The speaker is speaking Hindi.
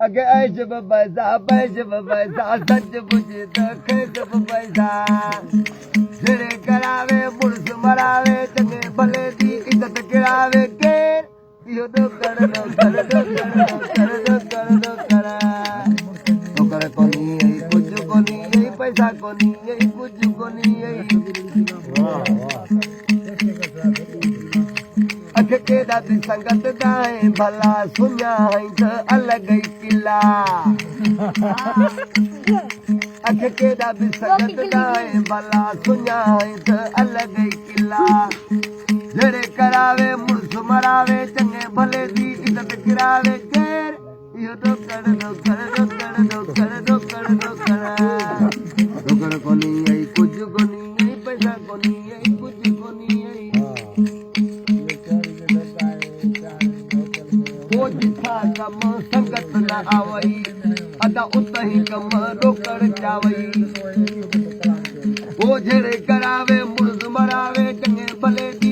अगे ऐश पैसा सच बुझे तो खेस पैसा झड़े करावे मुर्स मरावे चंगे भले दी इज्जत गिरावे के यो दो कर दो कर दो कर दो कर दो कर दो कर कोनी यही कुछ कोनी यही पैसा कोनी यही कुछ कोनी यही अख के दादी संगत दाए भला सुनिया है तो अलग ही किला अख के दादी संगत दाए भला सुनिया है तो अलग ही किला जड़े करावे मुर्स मरावे चंगे भले दी इज्जत गिरावे केर यो तो कर दो कर दो कर दो कर दो कर दो कर कोनी यही कुछ कोनी यही पैसा कोनी यही कुछ कोनी यही वो जिथा कम संगत न आवई अदा उतही कम रोकड़ जावई वो झड़े करावे मुर्स मरावे चंगे भले दी